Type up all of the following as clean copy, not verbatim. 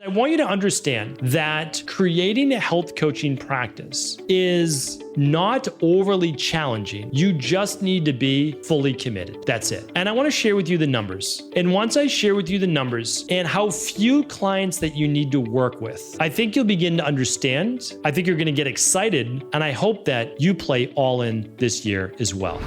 I want you to understand that creating a health coaching practice is not overly challenging. You just need to be fully committed. That's it. And I want to share with you the numbers. And once I share with you the numbers and how few clients that you need to work with, I think you'll begin to understand. I think you're going to get excited. And I hope that you play all in this year as well.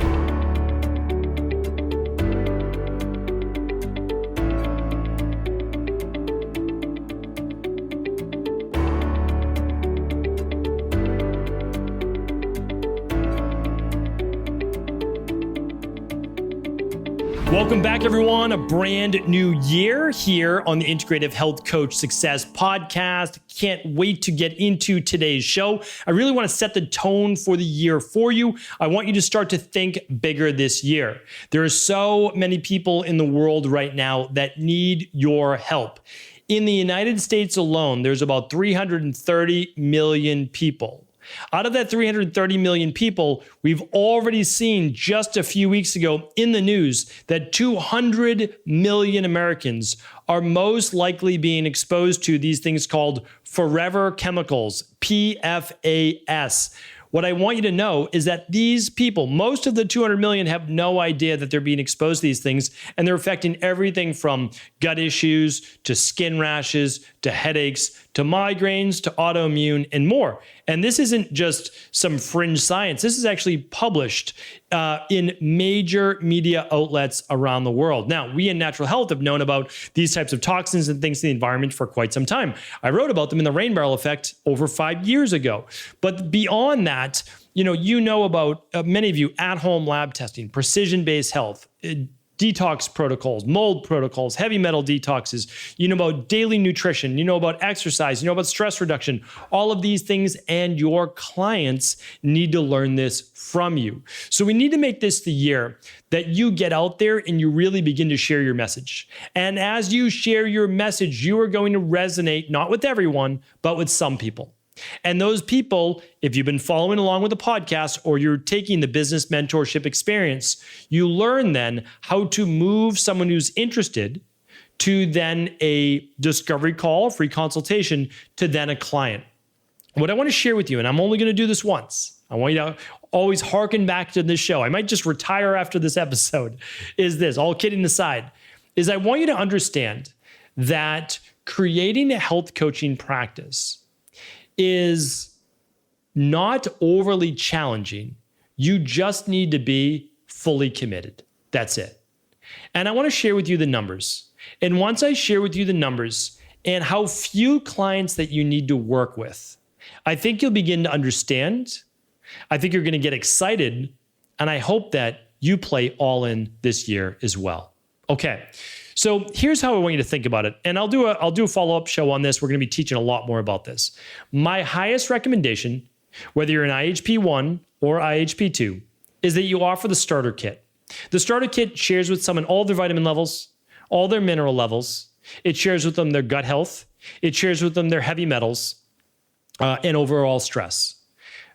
Welcome back, everyone. A brand new year here on the Integrative Health Coach Success Podcast. Can't wait to get into today's show. I really want to set the tone for the year for you. I want you to start to think bigger this year. There are so many people in the world right now that need your help. In the United States alone, there's about 330 million people. Out of that 330 million people, we've already seen just a few weeks ago in the news that 200 million Americans are most likely being exposed to these things called forever chemicals, PFAS. What I want you to know is that these people, most of the 200 million, have no idea that they're being exposed to these things, and they're affecting everything from gut issues to skin rashes to headaches to migraines to autoimmune and more. And this isn't just some fringe science. This is actually published in major media outlets around the world. Now, we in Natural Health have known about these types of toxins and things in the environment for quite some time. I wrote about them in the Rain Barrel Effect over 5 years ago. But beyond that, you know about, many of you, at-home lab testing, precision-based health, detox protocols, mold protocols, heavy metal detoxes. You know about daily nutrition. You know about exercise. You know about stress reduction. All of these things, and your clients need to learn this from you. So we need to make this the year that you get out there and you really begin to share your message. And as you share your message, you are going to resonate not with everyone, but with some people. And those people, if you've been following along with the podcast or you're taking the business mentorship experience, you learn then how to move someone who's interested to then a discovery call, free consultation, to then a client. What I want to share with you, and I'm only going to do this once, I want you to always hearken back to this show. I might just retire after this episode, is this, all kidding aside, is I want you to understand that creating a health coaching practice is not overly challenging. You just need to be fully committed. That's it. And I want to share with you the numbers. And once I share with you the numbers and how few clients that you need to work with, I think you'll begin to understand. I think you're going to get excited. And I hope that you play all in this year as well. Okay. So here's how I want you to think about it. And I'll do a follow-up show on this. We're going to be teaching a lot more about this. My highest recommendation, whether you're an IHP 1 or IHP 2, is that you offer the starter kit. The starter kit shares with someone all their vitamin levels, all their mineral levels. It shares with them their gut health. It shares with them their heavy metals and overall stress.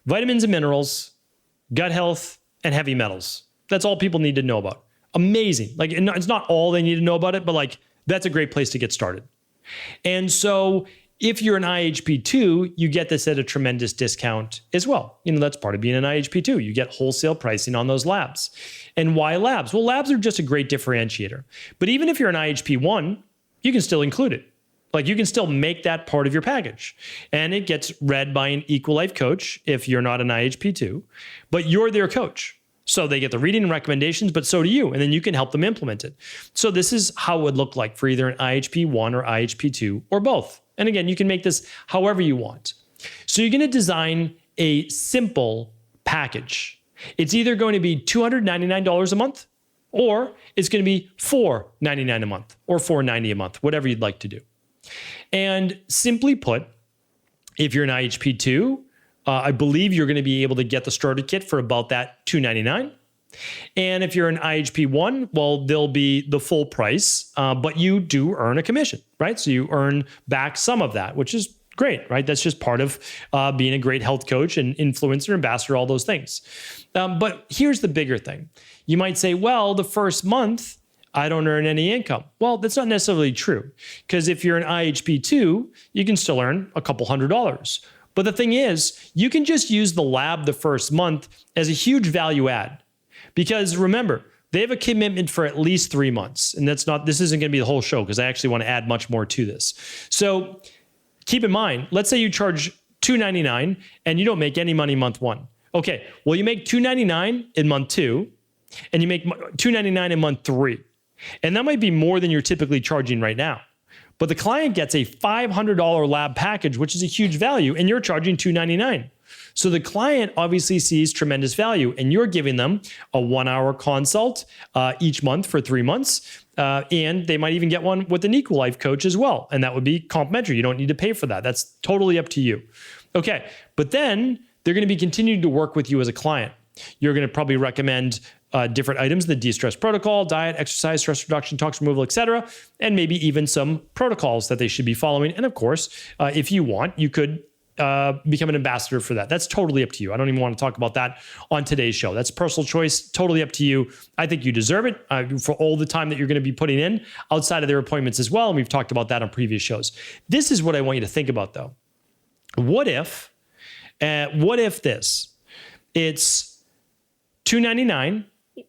Vitamins and minerals, gut health, and heavy metals. That's all people need to know about. Amazing. Like, it's not all they need to know about it, but like, that's a great place to get started. And so if you're an IHP 2, you get this at a tremendous discount as well. That's part of being an IHP 2. You get wholesale pricing on those labs. And why labs? Well, labs are just a great differentiator. But even if you're an IHP 1, you can still include it. Like, you can still make that part of your package. And it gets read by an Equal Life coach if you're not an IHP 2, but you're their coach. So they get the reading and recommendations, but so do you, and then you can help them implement it. So this is how it would look like for either an IHP 1 or IHP 2 or both. And again, you can make this however you want. So you're going to design a simple package. It's either going to be $299 a month, or it's going to be $499 a month or $490 a month, whatever you'd like to do. And simply put, if you're an IHP 2, I believe you're going to be able to get the starter kit for about that $299. And if you're an IHP 1, well, there'll be the full price, but you do earn a commission, right? So you earn back some of that, which is great, right? That's just part of being a great health coach and influencer, ambassador, all those things. But here's the bigger thing. You might say, well, the first month, I don't earn any income. Well, that's not necessarily true, because if you're an IHP2, you can still earn a couple $100s. But the thing is, you can just use the lab the first month as a huge value add. Because remember, they have a commitment for at least 3 months. And this isn't going to be the whole show, because I actually want to add much more to this. So keep in mind, let's say you charge $299 and you don't make any money month 1. Okay, well, you make $299 in month 2 and you make $299 in month 3. And that might be more than you're typically charging right now. But the client gets a $500 lab package, which is a huge value, and you're charging $299. So the client obviously sees tremendous value, and you're giving them a 1-hour consult each month for 3 months. And they might even get one with an Equal Life coach as well. And that would be complimentary. You don't need to pay for that. That's totally up to you. Okay, but then they're going to be continuing to work with you as a client. You're going to probably recommend different items, the de-stress protocol, diet, exercise, stress reduction, toxin removal, etc., and maybe even some protocols that they should be following. And of course, if you want, you could become an ambassador for that. That's totally up to you. I don't even want to talk about that on today's show. That's personal choice, totally up to you. I think you deserve it for all the time that you're going to be putting in outside of their appointments as well. And we've talked about that on previous shows. This is what I want you to think about, though. What if it's $299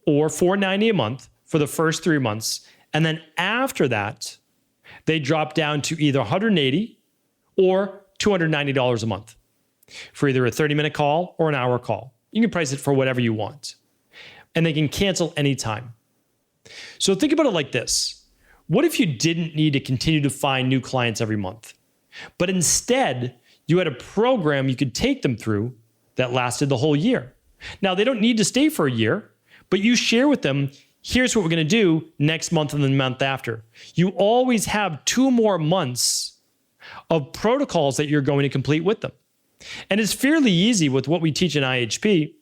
or $490 a month for the first 3 months, and then after that, they drop down to either $180 or $290 a month for either a 30-minute call or an hour call. You can price it for whatever you want, and they can cancel anytime. So think about it like this. What if you didn't need to continue to find new clients every month, but instead you had a program you could take them through that lasted the whole year? Now, they don't need to stay for a year, but you share with them, here's what we're going to do next month and the month after. You always have 2 more months of protocols that you're going to complete with them. And it's fairly easy with what we teach in IHP,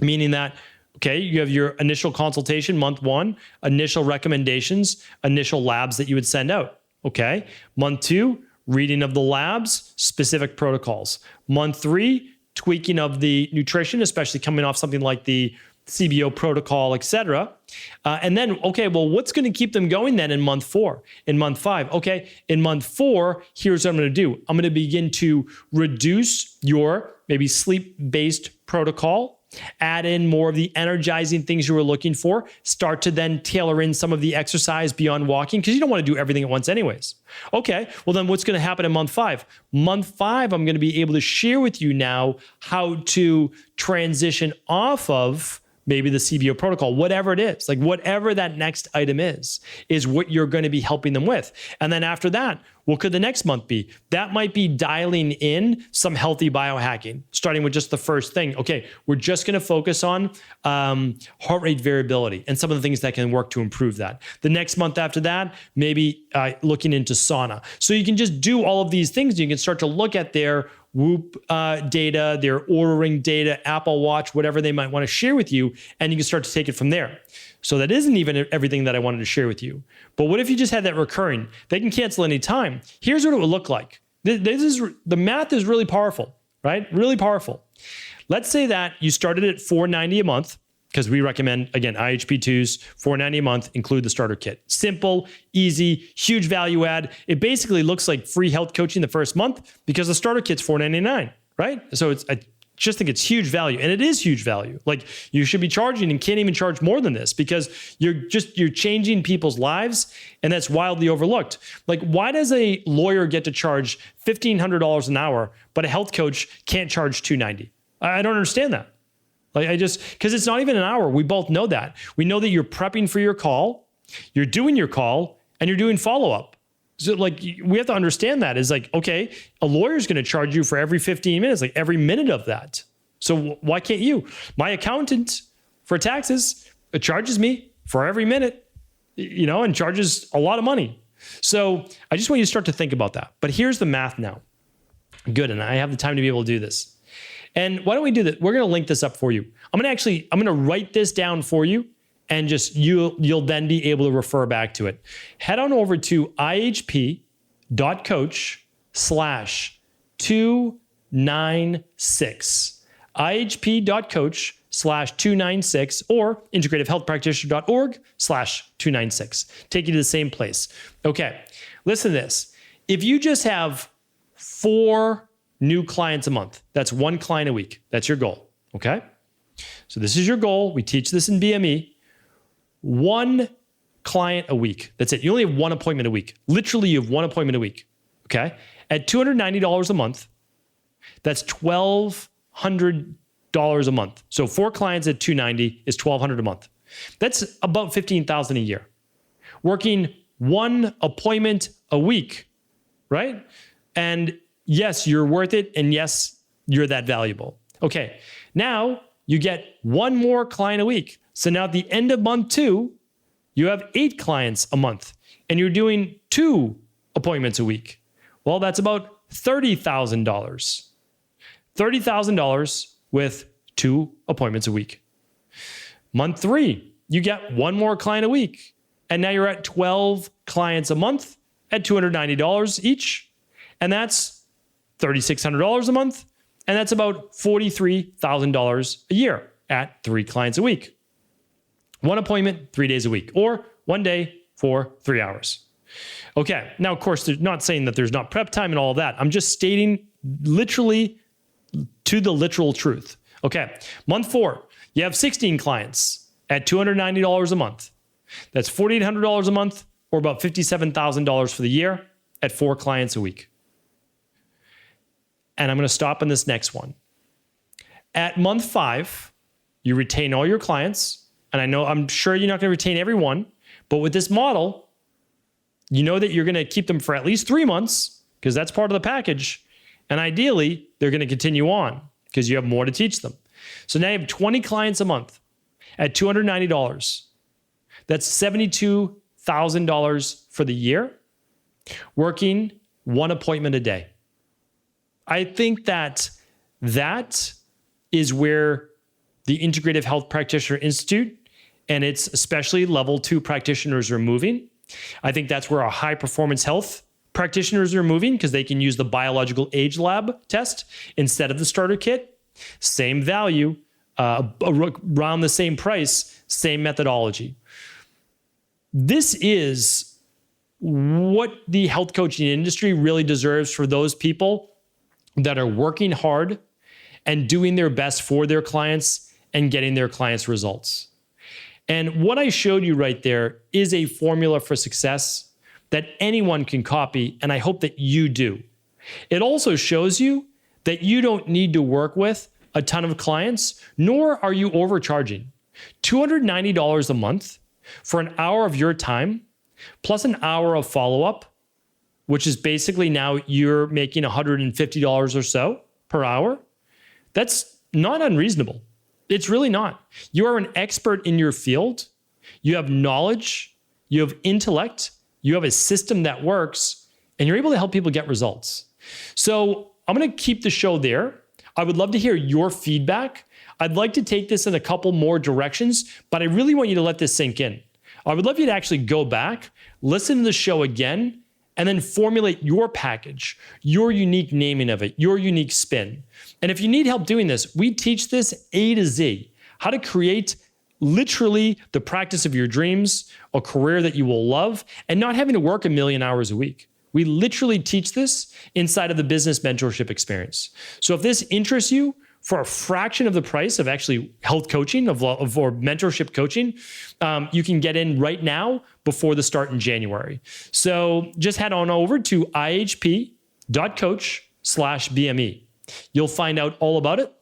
meaning that, okay, you have your initial consultation, month 1, initial recommendations, initial labs that you would send out. Okay, month 2, reading of the labs, specific protocols. Month 3, tweaking of the nutrition, especially coming off something like the CBO protocol, etc. And then, okay, well, what's going to keep them going then in month 4, in month 5? Okay, in month 4, here's what I'm going to do. I'm going to begin to reduce your maybe sleep-based protocol, add in more of the energizing things you were looking for, start to then tailor in some of the exercise beyond walking, because you don't want to do everything at once anyways. Okay, well then what's going to happen in month 5? Month 5, I'm going to be able to share with you now how to transition off of maybe the CBO protocol, whatever it is, like whatever that next item is what you're going to be helping them with. And then after that, what could the next month be? That might be dialing in some healthy biohacking, starting with just the first thing. Okay, we're just going to focus on heart rate variability and some of the things that can work to improve that. The next month after that, maybe looking into sauna. So you can just do all of these things. You can start to look at their Whoop data, their ordering data, Apple Watch, whatever they might want to share with you, and you can start to take it from there. So that isn't even everything that I wanted to share with you. But what if you just had that recurring? They can cancel any time. Here's what it would look like. The math is really powerful, right? Really powerful. Let's say that you started at $490 a month, because we recommend, again, IHP2s, $490 a month, include the starter kit. Simple, easy, huge value add. It basically looks like free health coaching the first month because the starter kit's $499, right? So I just think it's huge value, and it is huge value. Like, you should be charging and can't even charge more than this, because you're changing people's lives, and that's wildly overlooked. Like, why does a lawyer get to charge $1,500 an hour, but a health coach can't charge $290? I don't understand that. Like, because it's not even an hour. We both know that. We know that you're prepping for your call, you're doing your call, and you're doing follow-up. So like, we have to understand that is like, okay, a lawyer's going to charge you for every 15 minutes, like every minute of that. So why can't you? My accountant for taxes charges me for every minute, and charges a lot of money. So I just want you to start to think about that. But here's the math now. Good, and I have the time to be able to do this. And why don't we do that? We're going to link this up for you. I'm going to write this down for you, and just you'll then be able to refer back to it. Head on over to ihp.coach/296. ihp.coach/296. integrativehealthpractitioner.org/296 or integrativehealthpractitioner.org/296. Take you to the same place. Okay, listen to this. If you just have 4 new clients a month, that's 1 client a week. That's your goal, okay? So this is your goal. We teach this in BME. 1 client a week. That's it. You only have 1 appointment a week. Literally, you have 1 appointment a week, okay? At $290 a month, that's $1,200 a month. So 4 clients at $290 is $1,200 a month. That's about $15,000 a year. Working 1 appointment a week, right? And yes, you're worth it. And yes, you're that valuable. Okay, now you get 1 more client a week. So now at the end of month 2, you have 8 clients a month and you're doing 2 appointments a week. Well, that's about $30,000. $30,000 with 2 appointments a week. Month 3, you get 1 more client a week. And now you're at 12 clients a month at $290 each. And that's $3,600 a month. And that's about $43,000 a year at 3 clients a week. 1 appointment, 3 days a week, or 1 day for 3 hours. Okay, now, of course, they're not saying that there's not prep time and all of that. I'm just stating literally to the literal truth. Okay, month 4, you have 16 clients at $290 a month. That's $4,800 a month, or about $57,000 for the year at 4 clients a week. And I'm going to stop on this next one. At month 5, you retain all your clients. And I'm sure you're not going to retain everyone, but with this model, you know that you're going to keep them for at least 3 months because that's part of the package. And ideally, they're going to continue on because you have more to teach them. So now you have 20 clients a month at $290. That's $72,000 for the year, working 1 appointment a day. I think that is where the Integrative Health Practitioner Institute and its especially level 2 practitioners are moving. I think that's where our high performance health practitioners are moving because they can use the biological age lab test instead of the starter kit. Same value, around the same price, same methodology. This is what the health coaching industry really deserves for those people that are working hard and doing their best for their clients and getting their clients results. And what I showed you right there is a formula for success that anyone can copy, and I hope that you do. It also shows you that you don't need to work with a ton of clients, nor are you overcharging. $290 a month for an hour of your time, plus an hour of follow-up, which is basically now you're making $150 or so per hour. That's not unreasonable. It's really not. You are an expert in your field. You have knowledge, you have intellect, you have a system that works, and you're able to help people get results. So I'm going to keep the show there. I would love to hear your feedback. I'd like to take this in a couple more directions, but I really want you to let this sink in. I would love you to actually go back, listen to the show again, and then formulate your package, your unique naming of it, your unique spin. And if you need help doing this, we teach this A to Z, how to create literally the practice of your dreams, a career that you will love, and not having to work 1 million hours a week. We literally teach this inside of the business mentorship experience. So if this interests you, for a fraction of the price of actually health coaching, or mentorship coaching, you can get in right now before the start in January. So just head on over to ihp.coach/BME. You'll find out all about it.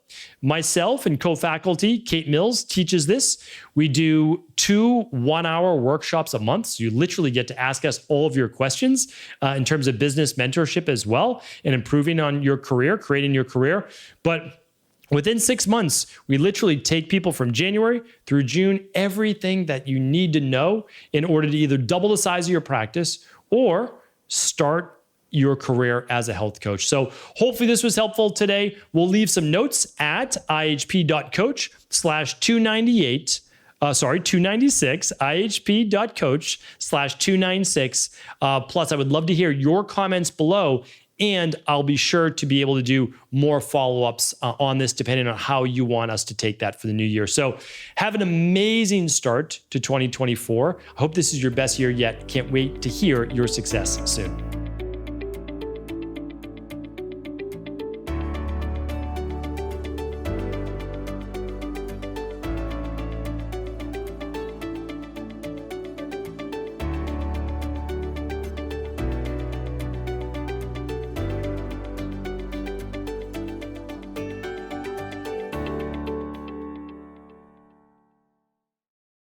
Myself and co-faculty, Kate Mills, teaches this. We do 2 one-hour workshops a month. So you literally get to ask us all of your questions in terms of business mentorship as well and improving on your career, creating your career. But within 6 months, we literally take people from January through June, everything that you need to know in order to either double the size of your practice or start your career as a health coach. So hopefully this was helpful today. We'll leave some notes at ihp.coach/296, ihp.coach/296. Plus, I would love to hear your comments below And I'll be sure to be able to do more follow-ups on this depending on how you want us to take that for the new year. So have an amazing start to 2024. I hope this is your best year yet. Can't wait to hear your success soon.